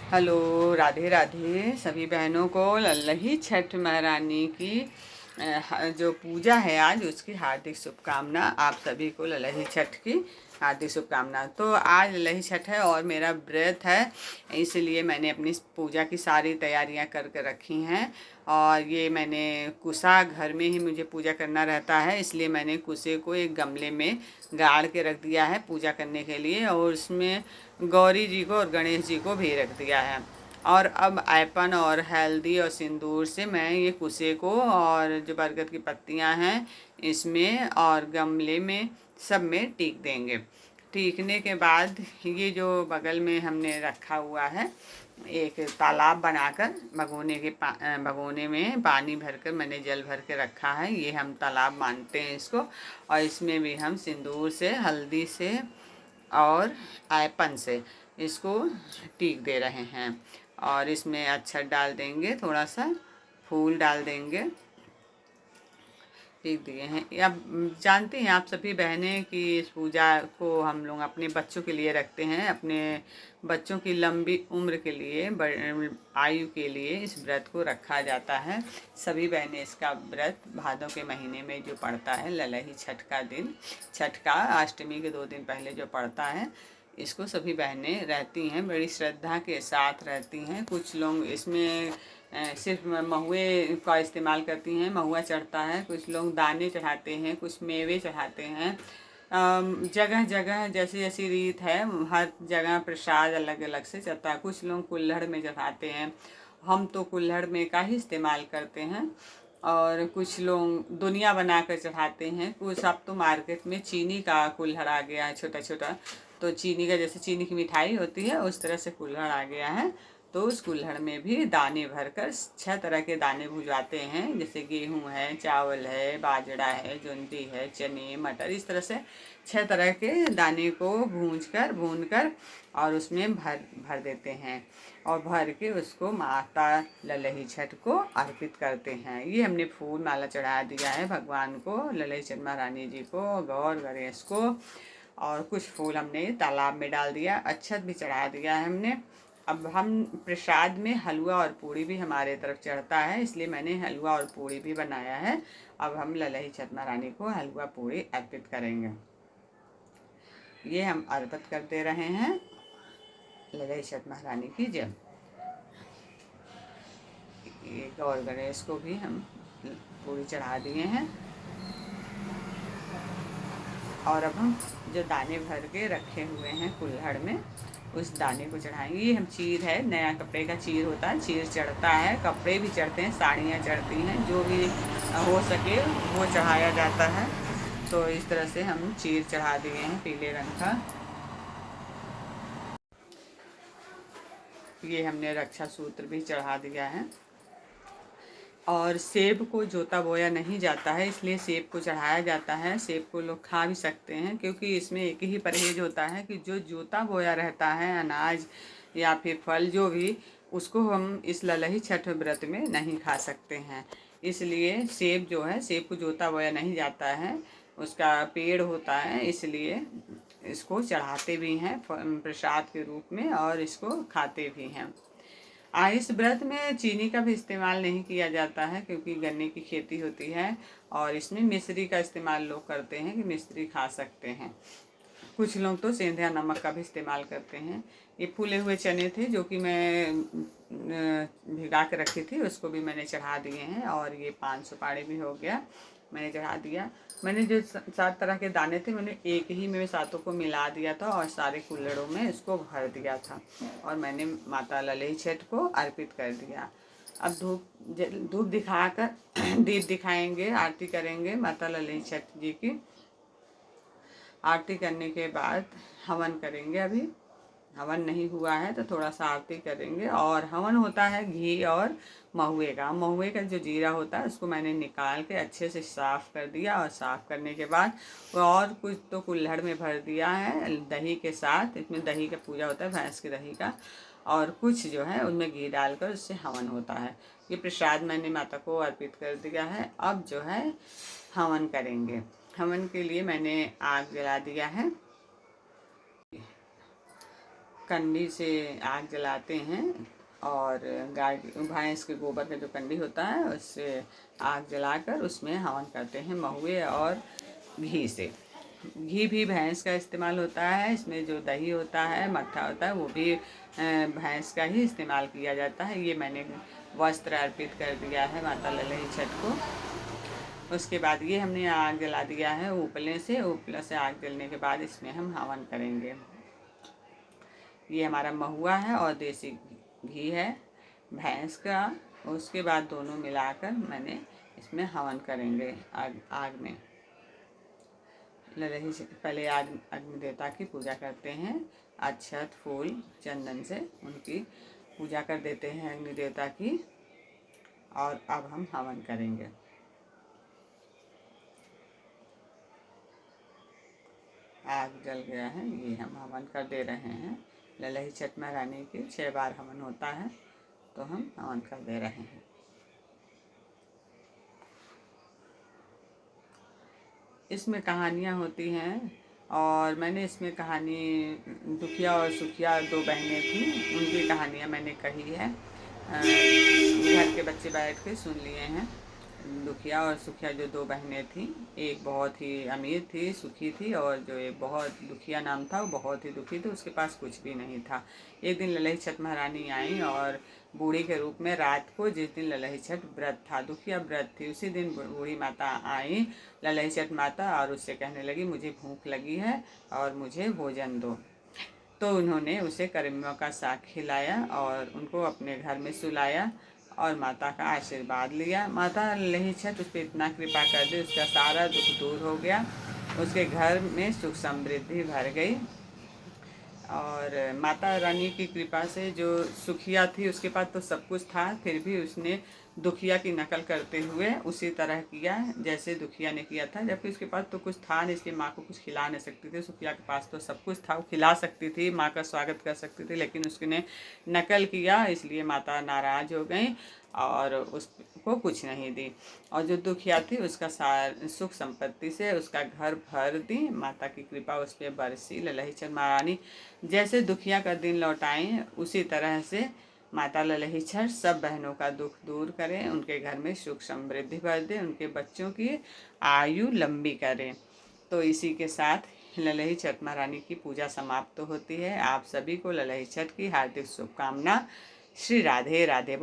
Hello, Radhe Radhe सभी बहनों को लल्लही छठ महारानी की जो पूजा है आज उसकी हार्दिक शुभकामना। आप सभी को लल्लही छठ की हार्दिक शुभकामना। तो आज लल्लही छठ है और मेरा व्रत है, इसलिए मैंने अपनी पूजा की सारी तैयारियां करके रखी हैं। और ये मैंने कुसा घर में ही मुझे पूजा करना रहता है, इसलिए मैंने कुसे को एक गमले में गाड़ के रख दिया है पूजा करने के लिए, और उसमें गौरी जी को और गणेश जी को भी रख दिया है। और अब ऐपन और हल्दी और सिंदूर से मैं ये कुसे को और जो बरगद की पत्तियां हैं इसमें और गमले में सब में टीक देंगे। टीकने के बाद ये जो बगल में हमने रखा हुआ है एक तालाब बनाकर भगोने में पानी भरकर मैंने जल भर के रखा है, ये हम तालाब मानते हैं इसको। और इसमें भी हम सिंदूर से, हल्दी से और ऐपन से इसको टीक दे रहे हैं। और इसमें अक्षत डाल देंगे, थोड़ा सा फूल डाल देंगे, टीक दिए हैं। अब जानते हैं आप सभी बहनें कि इस पूजा को हम लोग अपने बच्चों के लिए रखते हैं, अपने बच्चों की लंबी उम्र के लिए, आयु के लिए इस व्रत को रखा जाता है। सभी बहनें इसका व्रत भादों के महीने में जो पड़ता है लल्लही छठ का दिन, छठ का अष्टमी के 2 दिन पहले जो पड़ता है, इसको सभी बहनें रहती हैं, बड़ी श्रद्धा के साथ रहती हैं। कुछ लोग इसमें सिर्फ महुए का इस्तेमाल करती हैं, महुआ चढ़ता है, कुछ लोग दाने चढ़ाते हैं, कुछ मेवे चढ़ाते हैं। जगह जगह जैसी जैसी रीत है, हर जगह प्रसाद अलग अलग से चलता है। कुछ लोग कुल्हड़ में चढ़ाते हैं, हम तो कुल्हड़ में का ही इस्तेमाल करते हैं। और कुछ लोग दुनिया बना कर चढ़ाते हैं। कुछ अब तो मार्केट में चीनी का कुल्हड़ आ गया है, छोटा छोटा, तो चीनी का, जैसे चीनी की मिठाई होती है उस तरह से कुल्हड़ आ गया है। तो उस कुल्हड़ में भी दाने भरकर 6 तरह के दाने भुजाते हैं, जैसे गेहूं है, चावल है, बाजरा है, ज्वारी है, चने, मटर, इस तरह से 6 तरह के दाने को भून कर और उसमें भर भर देते हैं। और भर के उसको माता लल्लही छठ को अर्पित करते हैं। ये हमने फूल माला चढ़ा दिया है भगवान को, लल्लही छठ महारानी जी को, गौर गणेश को। और कुछ फूल हमने तालाब में डाल दिया, अक्षत भी चढ़ा दिया है हमने। अब हम प्रसाद में हलवा और पूड़ी भी हमारे तरफ चढ़ता है, इसलिए मैंने हलवा और पूड़ी भी बनाया है। अब हम लल्लही छठ महारानी को हलवा पूड़ी अर्पित करेंगे। ये हम अर्पित कर दे रहे हैं लल्लही छठ महारानी की जय। ये गौर गणेश को भी हम पूड़ी चढ़ा दिए हैं। और अब हम जो दाने भर के रखे हुए हैं कुल्हड़ में, उस दाने को चढ़ाएंगे। ये हम चीर है, नया कपड़े का चीर होता है, चीर चढ़ता है, कपड़े भी चढ़ते हैं, साड़ियाँ चढ़ती हैं, जो भी हो सके वो चढ़ाया जाता है। तो इस तरह से हम चीर चढ़ा दिए हैं पीले रंग का। ये हमने रक्षा सूत्र भी चढ़ा दिया है। और सेब को जोता बोया नहीं जाता है, इसलिए सेब को चढ़ाया जाता है। सेब को लोग खा भी सकते हैं, क्योंकि इसमें एक ही परहेज होता है कि जो जोता बोया रहता है अनाज या फिर फल जो भी, उसको हम इस लल्लही छठ व्रत में नहीं खा सकते हैं। इसलिए सेब जो है, सेब को जोता बोया नहीं जाता है, उसका पेड़ होता है, इसलिए इसको चढ़ाते भी हैं प्रसाद के रूप में और इसको खाते भी हैं। इस व्रत में चीनी का भी इस्तेमाल नहीं किया जाता है, क्योंकि गन्ने की खेती होती है और इसमें मिश्री का इस्तेमाल लोग करते हैं कि मिश्री खा सकते हैं। कुछ लोग तो सेंधा नमक का भी इस्तेमाल करते हैं। ये फूले हुए चने थे जो कि मैं भिगा के रखी थी, उसको भी मैंने चढ़ा दिए हैं। और ये 5 सुपारी भी हो गया, मैंने चढ़ा दिया। मैंने जो 7 तरह के दाने थे, मैंने एक ही में सातों को मिला दिया था और सारे कुल्हड़ों में इसको भर दिया था और मैंने माता लल्लही छठ को अर्पित कर दिया। अब धूप दिखाकर दीप दिखाएंगे, आरती करेंगे माता लल्लही छठ जी की। आरती करने के बाद हवन करेंगे। अभी हवन नहीं हुआ है तो थोड़ा सा आरती करेंगे। और हवन होता है घी और महुए का जो जीरा होता है उसको मैंने निकाल के अच्छे से साफ़ कर दिया। और साफ़ करने के बाद और कुछ तो कुल्हड़ में भर दिया है दही के साथ। इसमें दही का पूजा होता है, भैंस के दही का। और कुछ जो है उनमें घी डालकर उससे हवन होता है। ये प्रसाद मैंने माता को अर्पित कर दिया है। अब जो है हवन करेंगे। हवन के लिए मैंने आग जला दिया है। कंडी से आग जलाते हैं और गाय भैंस के गोबर का जो कंडी होता है उससे आग जलाकर उसमें हवन करते हैं महुए और घी से। घी भी भैंस का इस्तेमाल होता है, इसमें जो दही होता है मट्ठा होता है वो भी भैंस का ही इस्तेमाल किया जाता है। ये मैंने वस्त्र अर्पित कर दिया है माता ललही छठ को। उसके बाद ये हमने आग जला दिया है उपले से आग जलने के बाद इसमें हम हवन करेंगे। ये हमारा महुआ है और देसी घी है भैंस का। उसके बाद दोनों मिलाकर मैंने इसमें हवन करेंगे आग में। ललही से पहले अग्नि देवता की पूजा करते हैं, अक्षत फूल चंदन से उनकी पूजा कर देते हैं अग्नि देवता की। और अब हम हवन करेंगे। आग जल गया है, ये हम हवन कर दे रहे हैं। ललही छठ महारानी की 6 बार हवन होता है तो हम हवन कर दे रहे हैं। इसमें कहानियाँ होती हैं और मैंने इसमें कहानी दुखिया और सुखिया 2 बहनें थी, उनकी कहानियाँ मैंने कही है। घर के बच्चे बैठ के सुन लिए हैं। दुखिया और सुखिया जो 2 बहनें थीं, एक बहुत ही अमीर थी सुखी थी और जो एक बहुत दुखिया नाम था वो बहुत ही दुखी थी, उसके पास कुछ भी नहीं था। एक दिन ललही छठ महारानी आई और बूढ़ी के रूप में रात को, जिस दिन ललही छठ व्रत था, दुखिया व्रत थी, उसी दिन बूढ़ी माता आई ललही छठ माता और उससे कहने लगी मुझे भूख लगी है और मुझे भोजन दो। तो उन्होंने उसे करीमियों का साग खिलाया और उनको अपने घर में सुलाया और माता का आशीर्वाद लिया। माता ललही छठ उस पर इतना कृपा कर दी, उसका सारा दुख दूर हो गया, उसके घर में सुख समृद्धि भर गई। और माता रानी की कृपा से जो सुखिया थी उसके पास तो सब कुछ था, फिर भी उसने दुखिया की नकल करते हुए उसी तरह किया जैसे दुखिया ने किया था, जबकि उसके पास तो कुछ था नहीं, इसलिए माँ को कुछ खिला नहीं सकती थी। सुखिया के पास तो सब कुछ था, वो खिला सकती थी, माँ का स्वागत कर सकती थी, लेकिन उसने नकल किया, इसलिए माता नाराज हो गई और उसको कुछ नहीं दी। और जो दुखिया थी उसका सुख संपत्ति से उसका घर भर दी। माता की कृपा उस पर बरसी। ललही छठ महारानी जैसे दुखिया का दिन लौटाएं उसी तरह से माता ललही छठ सब बहनों का दुख दूर करें, उनके घर में सुख समृद्धि भर दे, उनके बच्चों की आयु लंबी करें। तो इसी के साथ ललही छठ महारानी की पूजा समाप्त होती है। आप सभी को ललही छठ की हार्दिक शुभकामना। श्री राधे राधे।